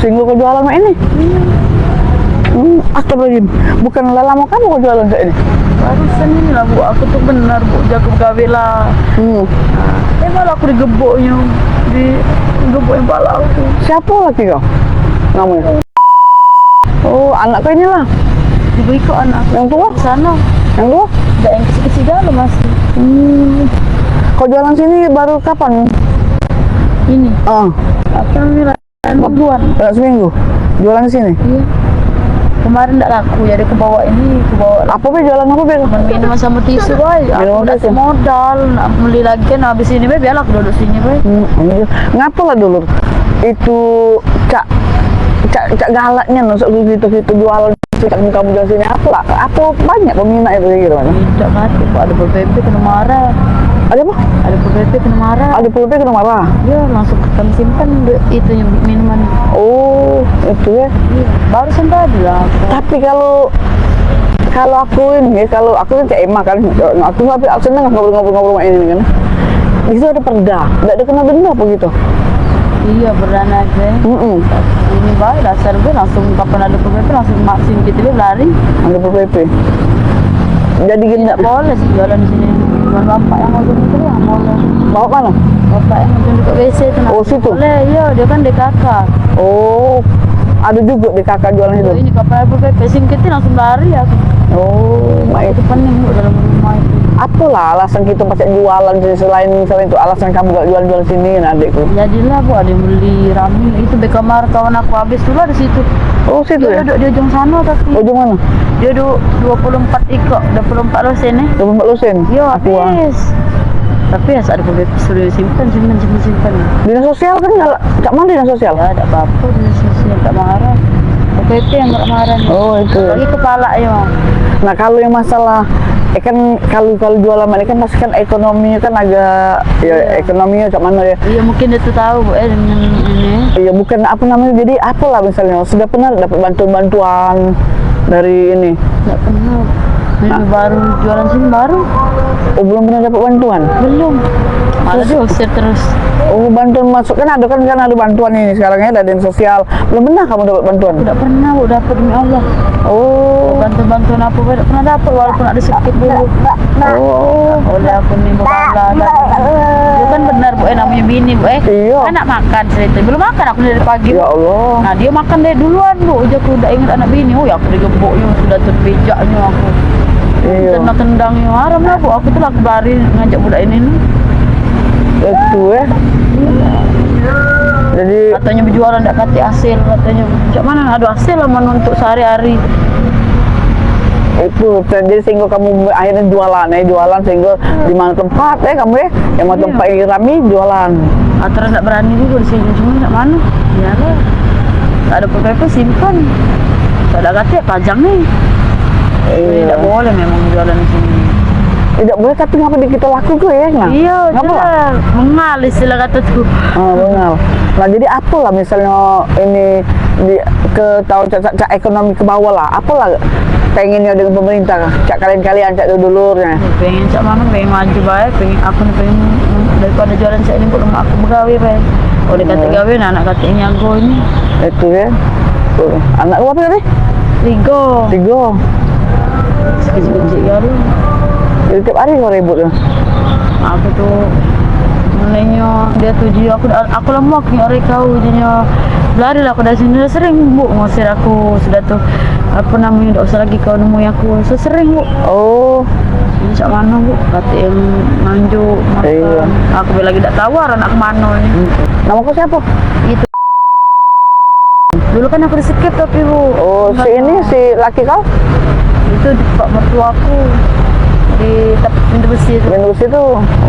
sehingga kau jualan mak ini. Astagfirullahaladzim, bukan lama kamu kau jualan kayak ini? Barusan ini lah Bu, aku tuh benar Bu, jaga gawe lah. Malah aku digeboknya, digeboknya pala aku. Siapa lagi kau? Namanya? Oh, anak kau ini lah. Diberi kok anak aku. Yang tua? Di sana. Yang tua? Ada yang kecil-kecil dalam masih. Kau jualan sini baru kapan? Ini. Apa namanya? Mingguan. Seminggu. Jualan sini? Iya. Kemarin enggak laku, jadi aku bawa ini, Apa be jualan apa be? minuman sama tisu boy. Aku udah modal, nak beli lagi kan habis ini be, biar aku duduk sini boy. Ngapa lah dulu? Itu cak galaknya nusuk gitu jualan kamu jual sini apa banyak peminat itu gitu mana? Tidak mati, ada PPP kena marah. Ada apa? Ada PPP kena marah. Ada PPP kena marah? Iya, langsung kami simpan itu yang minuman. Oh, itu ya? Iya, barusan tadi lah. Tapi kalau aku ini, kalau aku kan cak emak kan, aku senang ngobrol-ngobrol ini kan. Di situ ada perda, tidak ada kena denda apa gitu? Iya, berdana aja. Ini baik, dasar gue langsung kapan ada PPP langsung maksim gitu dia lari. Ada PPP. Jadi gini tidak boleh sih jualan di sini. Bukan bapak yang mau itu yang boleh. Bapak mana? Bapak yang mau dekat WC itu. Oh, situ. Boleh, iya dia kan DKK. Oh, ada juga DKK jualan itu. Ini kapan ada PPP singkitin langsung lari ya. Oh, itu pening dalam rumah itu. Apalah alasan kita pakai jualan selain itu alasan kamu gak jualan sini nah adikku? Jadilah Bu, ada yang beli rame itu be kamar kawan aku habis dulu di situ. Oh situ dia ya? Duduk di ujung sana tapi. Ujung mana? Dia duduk 24 ikok, 24 lusin nih. 24 lusin? Iya habis. Tapi ya saat aku suruh simpan. Dinas sosial kan nggak? Cak mana dinas sosial? Ya ada apa-apa dinas sosial tak marah. PPP yang nggak marah. Oh itu. Lagi kepala ya. Nah kalau yang masalah kan kalau jualan ini kan pasti kan ekonominya kan agak ekonominya cak mana ya? Iya mungkin dia tuh tahu Bu dengan ini. Iya bukan apa namanya jadi apalah misalnya sudah pernah dapat bantuan dari ini? Nggak pernah. Ini baru jualan sini baru. Oh belum pernah dapat bantuan? Belum. Malah diusir terus. Oh bantuan masuk kan ada bantuan ini sekarang ya dari dinas sosial. Belum pernah kamu dapat bantuan? Tidak pernah Bu, dapat demi Allah. Oh. Bantuan apa tidak pernah dapat walaupun ada sedikit dulu. Oh. Oleh aku nih bakal itu kan benar Bu namanya bini Bu Iya. Anak makan cerita belum makan aku dari pagi Bu. Ya Allah. Nah dia makan dari duluan Bu. Aku udah ingat anak bini. Oh ya aku digeboknya sudah terpijaknya aku. Iya. Tendang-tendangnya haram lah Bu. Aku tuh lagi lari ngajak budak ini nih. Itu ya. Jadi Katanya berjualan tidak kati hasil katanya. Cak mana ada hasil lah untuk sehari-hari. itu jadi sehingga kamu akhirnya jualan sehingga di mana tempat kamu ya yang mau tempat yang rame jualan. Terus tidak berani juga di sini cuma tidak mana. Ya lah. Tak ada PPP simpan. Tak ada kata pajang nih. Tidak boleh memang jualan di sini. Tidak boleh tapi ngapa kita laku gue ya? Nah, iya, ngapa? Mengal istilah kata tuh. Mengal. Nah jadi apalah misalnya ini ke tahun cak ekonomi ke bawah lah, apalah pengennya dengan pemerintah, cak kalian cak dulurnya. Pengen cak mana pengen maju baik, pengen aku nih pengen daripada jualan cak ini belum aku begawe baik. Kalau dikata gawe, anak katanya aku ini. Itu ya. Tuh. Anak lu apa tadi? Tiga. Sekejap ya lu. Jadi tiap hari kau ribut tuh. Aku tuh mulainya dia tuju aku lama aku nyari kau jadinya lari lah aku dari sini udah sering Bu ngusir aku sudah tuh apa namanya tidak usah lagi kau nemui aku sering Bu. Oh Cak mana Bu kata yang manju makan. Iya. Aku lagi tidak tahu anak mana ini. Nama kau siapa? Itu dulu kan aku di-skip tapi Bu. Oh si ini si laki kau? Itu di pak mertua aku di pintu besi itu. Pintu besi itu.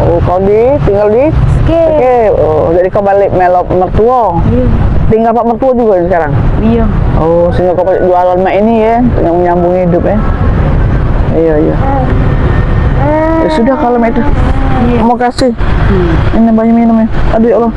Oh kau tinggal di Skip. Oh jadi kau balik melok mertua. Iya. Tinggal pak mertua juga sekarang. Iya. Oh sehingga kau jualan mak ini ya yang menyambung hidup ya. Iya. Ya sudah kalau itu. Iya. Mau kasih. Ini banyak minum ya. Aduh ya Allah.